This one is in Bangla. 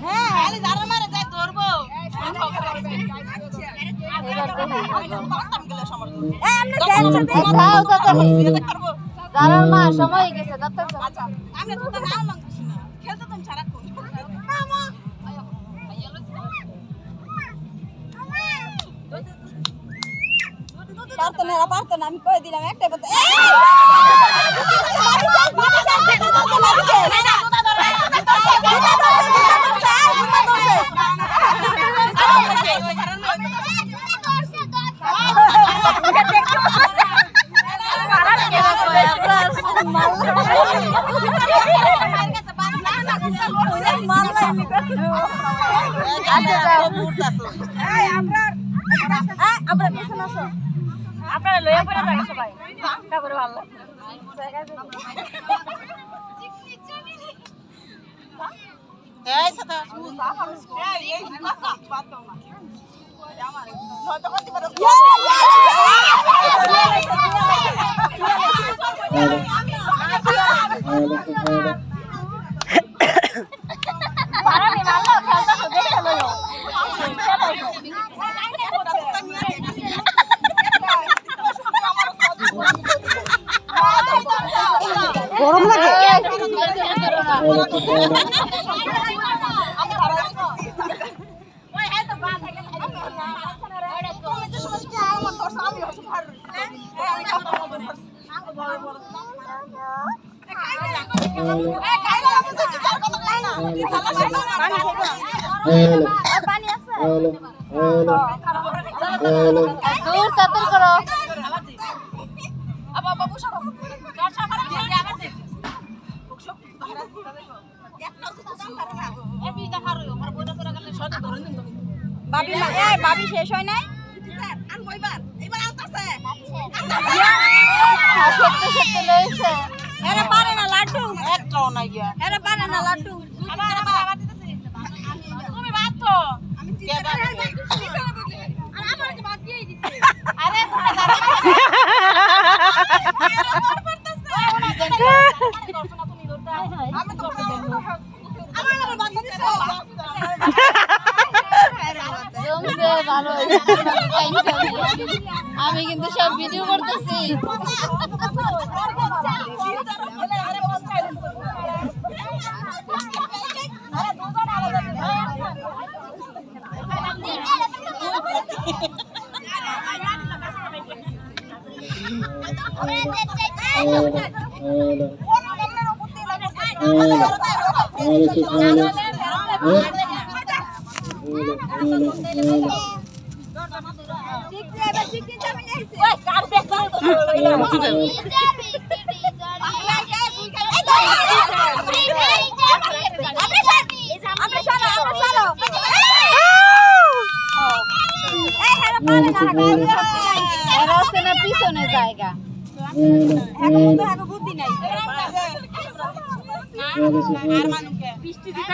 হ্যাঁ খালি যারা মারে যাই ধরবো যারার মা সময় গেছে আমি তো নাও লাগছি না খেলতে তুমি সারাক্ষণ পারতো না আমি কয়ে দিলাম একটাই কথা আপনারা লইয়া পড়ে যান সবাই তারপরে ভালো লাগে এই সাথে এই কথা পাতো না আমার নয়তো করতে পারো পারানি ভালো খেলতা তো দেখে লইও গরম লাগে দূর তাড়াতাড়ি করো আবা বাবু সরো বাবি শেষ হয় নাই সত্যি সত্যি লইছে এরা পারে না লাড্ডু একটাও নাই গিয়া এরা পারে না লাড্ডু তুমি বাদ তো আমি আমার তো বাদ দিয়েই দিছি আরে আমি তো আমার বাদ দিছি আমি কিন্তু সব ভিডিও করতেছি পিছনে জায়গা বুদ্ধি নাই বৃষ্টি দিতে